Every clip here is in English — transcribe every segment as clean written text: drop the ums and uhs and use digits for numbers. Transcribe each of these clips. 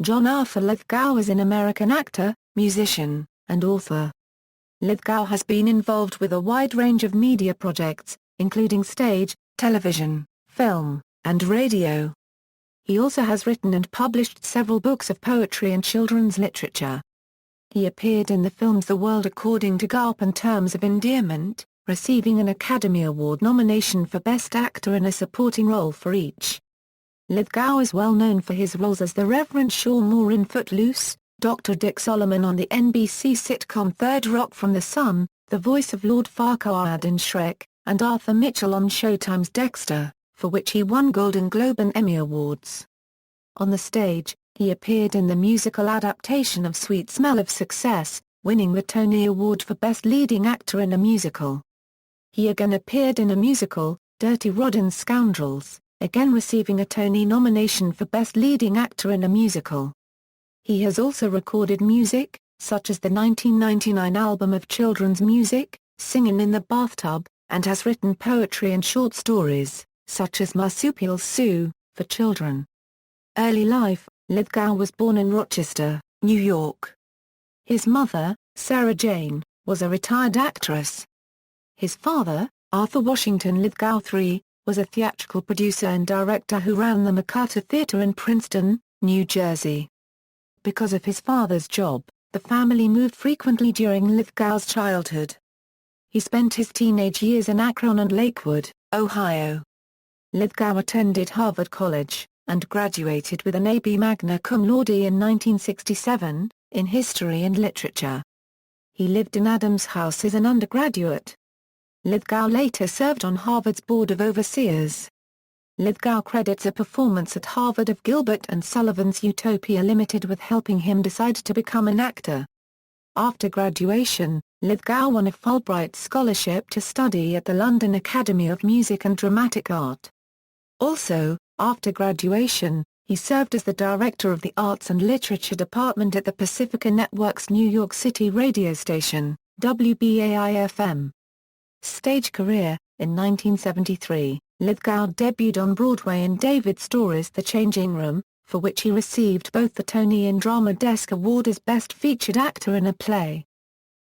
John Arthur Lithgow is an American actor, musician, and author. Lithgow has been involved with a wide range of media projects, including stage, television, film, and radio. He also has written and published several books of poetry and children's literature. He appeared in the films The World According to Garp and Terms of Endearment, receiving an Academy Award nomination for Best Actor in a Supporting Role for each. Lithgow is well known for his roles as the Reverend Shaw Moore in Footloose, Dr. Dick Solomon on the NBC sitcom Third Rock from the Sun, the voice of Lord Farquaad in Shrek, and Arthur Mitchell on Showtime's Dexter, for which he won Golden Globe and Emmy Awards. On the stage, he appeared in the musical adaptation of Sweet Smell of Success, winning the Tony Award for Best Leading Actor in a Musical. He again appeared in a musical, Dirty Rotten Scoundrels, again receiving a Tony nomination for Best Leading Actor in a Musical. He has also recorded music, such as the 1999 album of children's music, Singin in the Bathtub, and has written poetry and short stories, such as Marsupial Sue, for children. Early life: Lithgow was born in Rochester, New York. His mother, Sarah Jane, was a retired actress. His father, Arthur Washington Lithgow III, was a theatrical producer and director who ran the McCarter Theatre in Princeton, New Jersey. Because of his father's job, the family moved frequently during Lithgow's childhood. He spent his teenage years in Akron and Lakewood, Ohio. Lithgow attended Harvard College, and graduated with an A.B. magna cum laude in 1967, in history and literature. He lived in Adams House as an undergraduate. Lithgow later served on Harvard's Board of Overseers. Lithgow credits a performance at Harvard of Gilbert and Sullivan's Utopia Limited with helping him decide to become an actor. After graduation, Lithgow won a Fulbright scholarship to study at the London Academy of Music and Dramatic Art. Also, after graduation, he served as the director of the Arts and Literature Department at the Pacifica Network's New York City radio station, WBAI-FM. Stage career: in 1973, Lithgow debuted on Broadway in David Story's The Changing Room, for which he received both the Tony and Drama Desk Award as Best Featured Actor in a Play.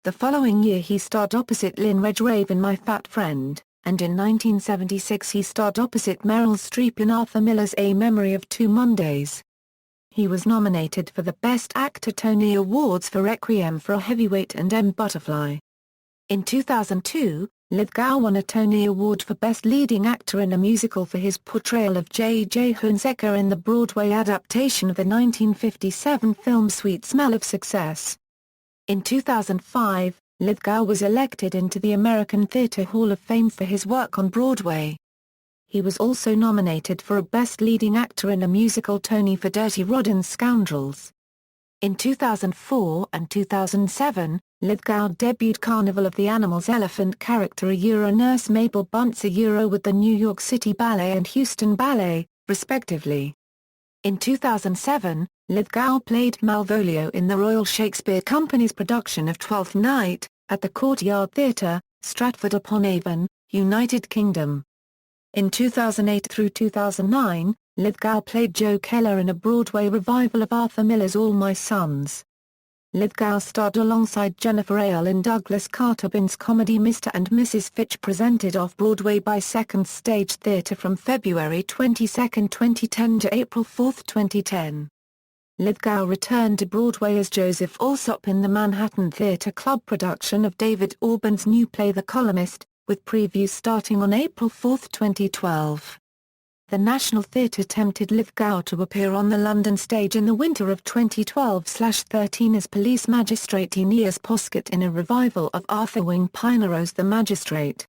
The following year he starred opposite Lynn Redgrave in My Fat Friend, and in 1976 he starred opposite Meryl Streep in Arthur Miller's A Memory of Two Mondays. He was nominated for the Best Actor Tony Awards for Requiem for a Heavyweight and M. Butterfly. In 2002, Lithgow won a Tony Award for Best Leading Actor in a Musical for his portrayal of J.J. Hunziker in the Broadway adaptation of the 1957 film Sweet Smell of Success. In 2005, Lithgow was elected into the American Theatre Hall of Fame for his work on Broadway. He was also nominated for a Best Leading Actor in a Musical Tony for Dirty Rotten Scoundrels. In 2004 and 2007, Lithgow debuted Carnival of the Animals elephant character Nurse Mabel Bunce with the New York City Ballet and Houston Ballet, respectively. In 2007, Lithgow played Malvolio in the Royal Shakespeare Company's production of Twelfth Night, at the Courtyard Theatre, Stratford-upon-Avon, United Kingdom. In 2008 through 2009, Lithgow played Joe Keller in a Broadway revival of Arthur Miller's All My Sons. Lithgow starred alongside Jennifer Ahle in Douglas Carter-Bin's comedy Mr. and Mrs. Fitch, presented off-Broadway by Second Stage Theatre from February 22, 2010 to April 4, 2010. Lithgow returned to Broadway as Joseph Alsop in the Manhattan Theatre Club production of David Auburn's new play The Columnist, with previews starting on April 4, 2012. The National Theatre tempted Lithgow to appear on the London stage in the winter of 2012/13 as Police Magistrate Aeneas Posket in a revival of Arthur Wing Pinero's The Magistrate.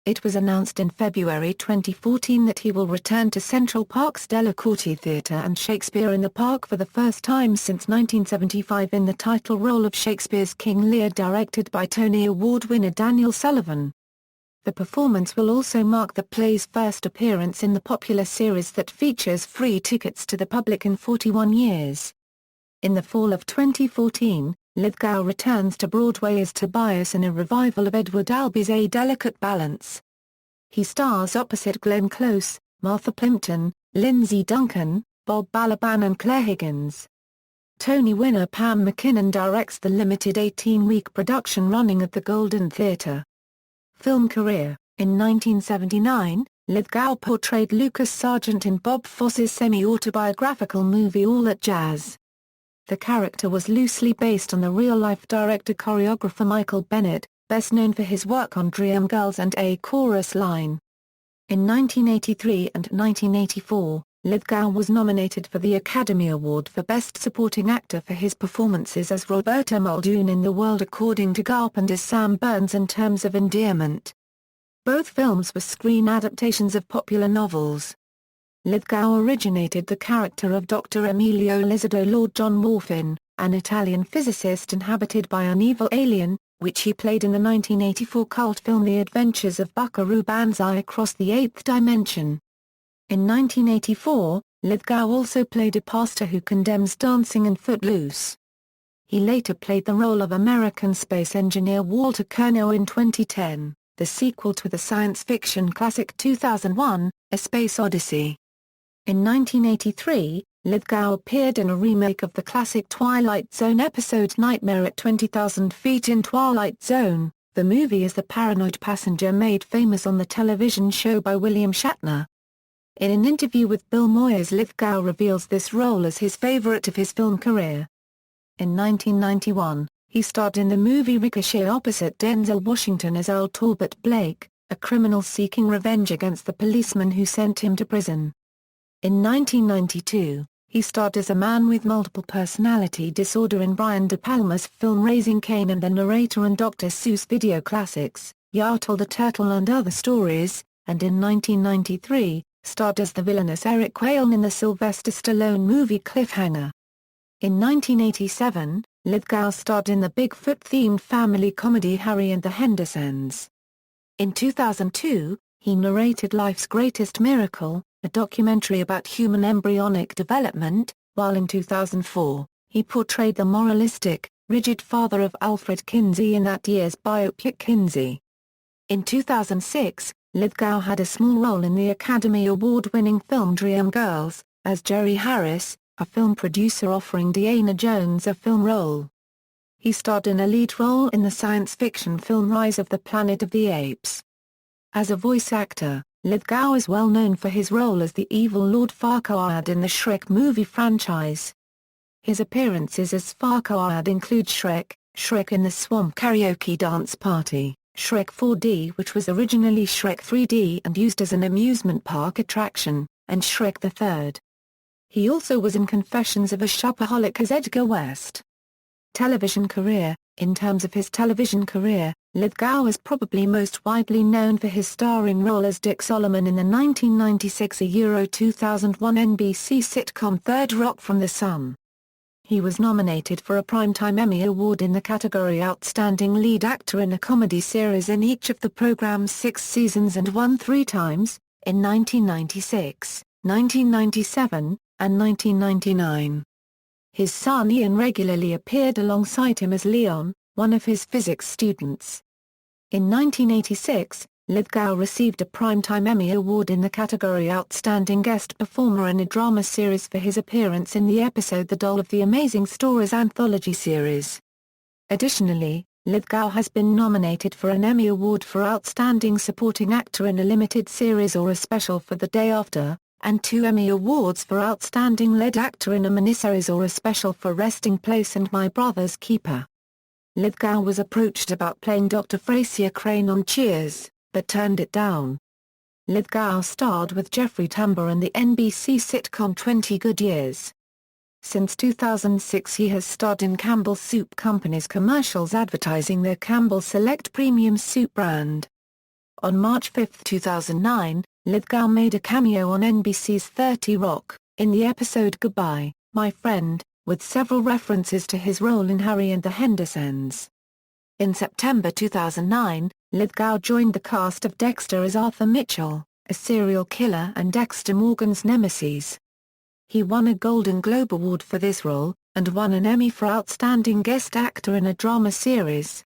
It was announced in February 2014 that he will return to Central Park's Delacorte Theatre and Shakespeare in the Park for the first time since 1975 in the title role of Shakespeare's King Lear, directed by Tony Award winner Daniel Sullivan. The performance will also mark the play's first appearance in the popular series that features free tickets to the public in 41 years. In the fall of 2014, Lithgow returns to Broadway as Tobias in a revival of Edward Albee's A Delicate Balance. He stars opposite Glenn Close, Martha Plimpton, Lindsay Duncan, Bob Balaban and Claire Higgins. Tony winner Pam McKinnon directs the limited 18-week production running of the Golden Theatre. Film career: in 1979, Lithgow portrayed Lucas Sargent in Bob Fosse's semi-autobiographical movie All That Jazz. The character was loosely based on the real-life director-choreographer Michael Bennett, best known for his work on Dreamgirls and A Chorus Line. In 1983 and 1984, Lithgow was nominated for the Academy Award for Best Supporting Actor for his performances as Roberta Muldoon in The World According to Garp and as Sam Burns in Terms of Endearment. Both films were screen adaptations of popular novels. Lithgow originated the character of Dr. Emilio Lizardo Lord John Morphin, an Italian physicist inhabited by an evil alien, which he played in the 1984 cult film The Adventures of Buckaroo Banzai Across the Eighth Dimension. In 1984, Lithgow also played a pastor who condemns dancing in Footloose. He later played the role of American space engineer Walter Kurnow in 2010, the sequel to the science fiction classic 2001, A Space Odyssey. In 1983, Lithgow appeared in a remake of the classic Twilight Zone episode Nightmare at 20,000 Feet in Twilight Zone, the movie as the paranoid passenger made famous on the television show by William Shatner. In an interview with Bill Moyers, Lithgow reveals this role as his favorite of his film career. In 1991, he starred in the movie Ricochet opposite Denzel Washington as Earl Talbot Blake, a criminal seeking revenge against the policeman who sent him to prison. In 1992, he starred as a man with multiple personality disorder in Brian De Palma's film Raising Cain and the narrator in Dr. Seuss video classics, Yertle the Turtle and Other Stories, and in 1993, starred as the villainous Eric Quayle in the Sylvester Stallone movie Cliffhanger. In 1987, Lithgow starred in the Bigfoot-themed family comedy Harry and the Hendersons. In 2002, he narrated Life's Greatest Miracle, a documentary about human embryonic development, while in 2004, he portrayed the moralistic, rigid father of Alfred Kinsey in that year's biopic Kinsey. In 2006, Lithgow had a small role in the Academy Award-winning film Dreamgirls, as Jerry Harris, a film producer offering Deanna Jones a film role. He starred in a lead role in the science fiction film Rise of the Planet of the Apes. As a voice actor, Lithgow is well known for his role as the evil Lord Farquaad in the Shrek movie franchise. His appearances as Farquaad include Shrek, Shrek in the Swamp Karaoke Dance Party, Shrek 4D which was originally Shrek 3D and used as an amusement park attraction, and Shrek the Third. He also was in Confessions of a Shopaholic as Edgar West. Television career: in terms of his television career, Lithgow is probably most widely known for his starring role as Dick Solomon in the 1996 2001 NBC sitcom Third Rock from the Sun. He was nominated for a Primetime Emmy Award in the category Outstanding Lead Actor in a Comedy Series in each of the program's 6 seasons and won 3 times, in 1996, 1997, and 1999. His son Ian regularly appeared alongside him as Leon, one of his physics students. In 1986, Lithgow received a Primetime Emmy Award in the category Outstanding Guest Performer in a Drama Series for his appearance in the episode The Doll of the Amazing Stories anthology series. Additionally, Lithgow has been nominated for an Emmy Award for Outstanding Supporting Actor in a Limited Series or a Special for The Day After, and 2 Emmy Awards for Outstanding Lead Actor in a Miniseries or a Special for Resting Place and My Brother's Keeper. Lithgow was approached about playing Dr. Frasier Crane on Cheers, but turned it down. Lithgow starred with Jeffrey Tambor in the NBC sitcom 20 Good Years. Since 2006 he has starred in Campbell Soup Company's commercials advertising their Campbell Select Premium Soup brand. On March 5, 2009, Lithgow made a cameo on NBC's 30 Rock, in the episode Goodbye, My Friend, with several references to his role in Harry and the Hendersons. In September 2009, Lithgow joined the cast of Dexter as Arthur Mitchell, a serial killer and Dexter Morgan's nemesis. He won a Golden Globe Award for this role, and won an Emmy for Outstanding Guest Actor in a Drama Series.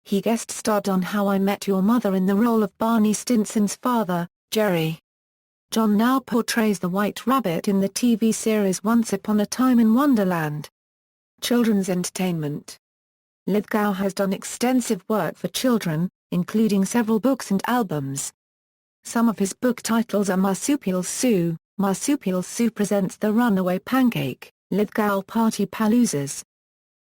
He guest-starred on How I Met Your Mother in the role of Barney Stinson's father, Jerry. John now portrays the White Rabbit in the TV series Once Upon a Time in Wonderland. Children's entertainment. Lithgow has done extensive work for children, including several books and albums. Some of his book titles are Marsupial Sue, Marsupial Sue Presents the Runaway Pancake, ~lɪθɡoʊ Party Paloozas.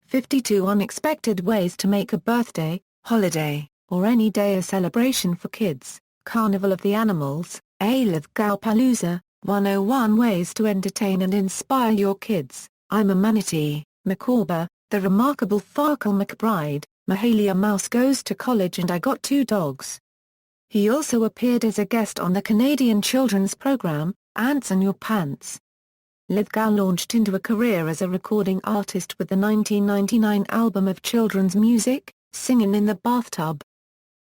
52 Unexpected Ways to Make a Birthday, Holiday, or Any Day a Celebration for Kids, Carnival of the Animals, a ~lɪθɡoʊ Palooza, 101 Ways to Entertain and Inspire Your Kids, I'm a Manatee, Macabre, The Remarkable Farquaad McBride, Mahalia Mouse Goes to College and I Got Two Dogs. He also appeared as a guest on the Canadian children's program, Ants in Your Pants. Lithgow launched into a career as a recording artist with the 1999 album of children's music, Singin in the Bathtub.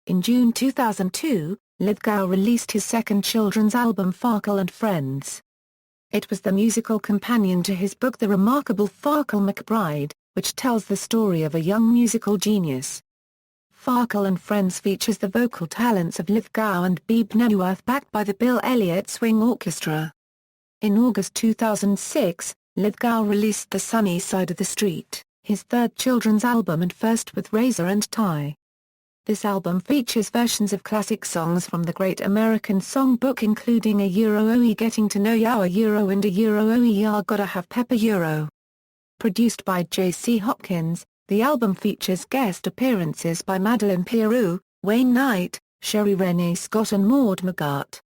In June 2002, Lithgow released his second children's album Farquaad and Friends. It was the musical companion to his book The Remarkable Farquaad McBride, which tells the story of a young musical genius. Farquaad and Friends features the vocal talents of Lithgow and Bebe Neuwirth backed by the Bill Elliott Swing Orchestra. In August 2006, Lithgow released The Sunny Side of the Street, his third children's album and first with Razor and Tie. This album features versions of classic songs from the Great American Songbook including a Oe Getting to Know Ya and a Oe Ya Gotta Have Pepper Euro. Produced by J.C. Hopkins, the album features guest appearances by Madeleine Peyrou, Wayne Knight, Sherry Renee Scott and Maud McGart.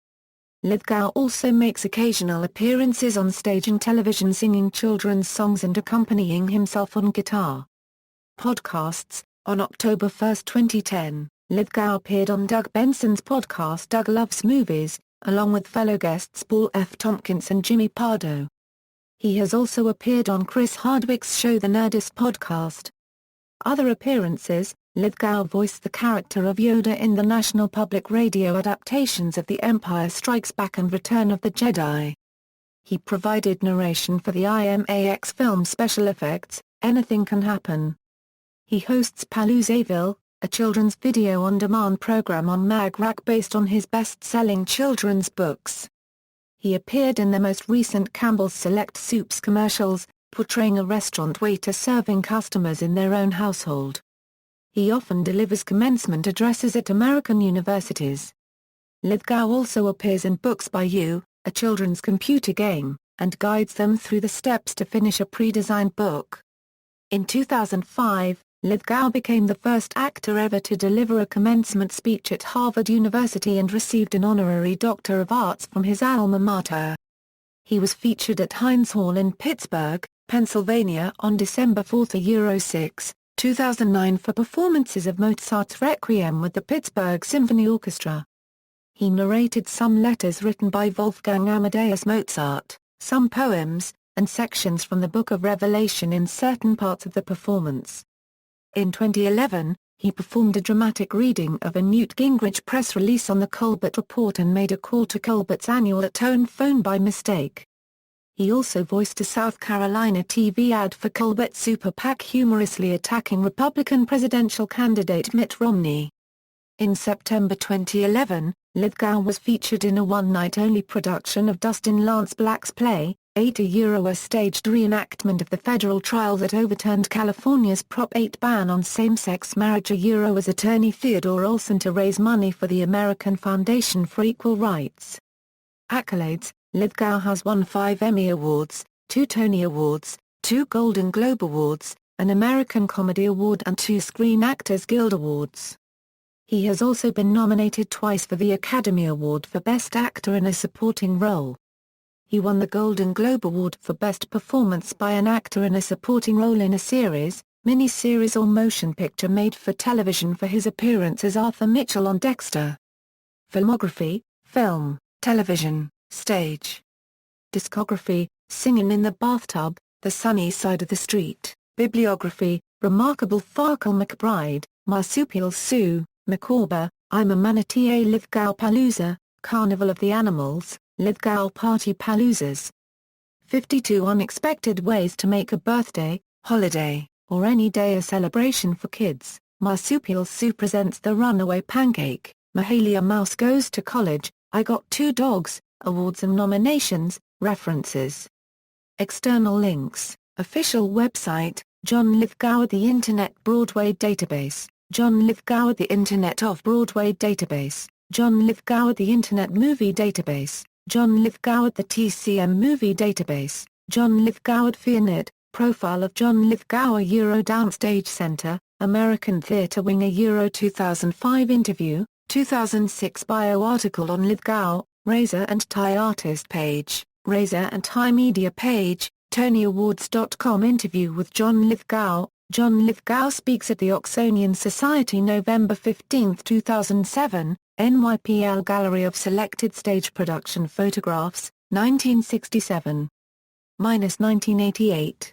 Lithgow also makes occasional appearances on stage and television singing children's songs and accompanying himself on guitar. Podcasts. On October 1, 2010, Lithgow appeared on Doug Benson's podcast Doug Loves Movies, along with fellow guests Paul F. Tompkins and Jimmy Pardo. He has also appeared on Chris Hardwick's show The Nerdist Podcast. Other appearances. Lithgow voiced the character of Yoda in the National Public Radio adaptations of The Empire Strikes Back and Return of the Jedi. He provided narration for the IMAX film special effects, Anything Can Happen. He hosts Paloozaville, a children's video-on-demand program on Mag Rack based on his best-selling children's books. He appeared in the most recent Campbell's Select Soups commercials, portraying a restaurant waiter serving customers in their own household. He often delivers commencement addresses at American universities. Lithgow also appears in Books by You, a children's computer game, and guides them through the steps to finish a pre-designed book. In 2005, Lithgow became the first actor ever to deliver a commencement speech at Harvard University and received an honorary Doctor of Arts from his alma mater. He was featured at Heinz Hall in Pittsburgh, Pennsylvania on December 4, 2009 for performances of Mozart's Requiem with the Pittsburgh Symphony Orchestra. He narrated some letters written by Wolfgang Amadeus Mozart, some poems, and sections from the Book of Revelation in certain parts of the performance. In 2011, he performed a dramatic reading of a Newt Gingrich press release on the Colbert Report and made a call to Colbert's annual Atone phone by mistake. He also voiced a South Carolina TV ad for Colbert's Super PAC humorously attacking Republican presidential candidate Mitt Romney. In September 2011, Lithgow was featured in a one-night-only production of Dustin Lance Black's play, a staged reenactment of the federal trial that overturned California's Prop 8 ban on same-sex marriage as attorney Theodore Olson to raise money for the American Foundation for Equal Rights. Accolades. Lithgow has won 5 Emmy Awards, 2 Tony Awards, 2 Golden Globe Awards, an American Comedy Award and 2 Screen Actors Guild Awards. He has also been nominated twice for the Academy Award for Best Actor in a Supporting Role. He won the Golden Globe Award for Best Performance by an Actor in a Supporting Role in a Series, Mini-series or Motion Picture made for television for his appearance as Arthur Mitchell on Dexter. Filmography, Film, Television, Stage. Discography, Singin in the Bathtub, The Sunny Side of the Street. Bibliography, Remarkable Farquaad McBride, Marsupial Sue, Macabre, I'm a Manatee a ~lɪθɡoʊ Palooza, Carnival of the Animals, ~lɪθɡoʊ Party Paloozas. 52 Unexpected Ways to Make a Birthday, Holiday, or Any Day a Celebration for Kids, Marsupial Sue Presents the Runaway Pancake, Mahalia Mouse Goes to College, I Got Two Dogs, Awards and Nominations, References. External links, official website, John Lithgow at the Internet Broadway Database, John Lithgow at the Internet Off-Broadway Database, John Lithgow at the Internet Movie Database, John Lithgow at the TCM Movie Database, John Lithgow at FearNet, Profile of John Lithgow Euro Downstage Centre, American Theatre Wing Euro 2005 Interview, 2006 Bio article on Lithgow, Razor and Tie Artist page, Razor and Tie Media page, TonyAwards.com Interview with John Lithgow. John Lithgow speaks at the Oxonian Society November 15, 2007, NYPL Gallery of Selected Stage Production Photographs, 1967-1988.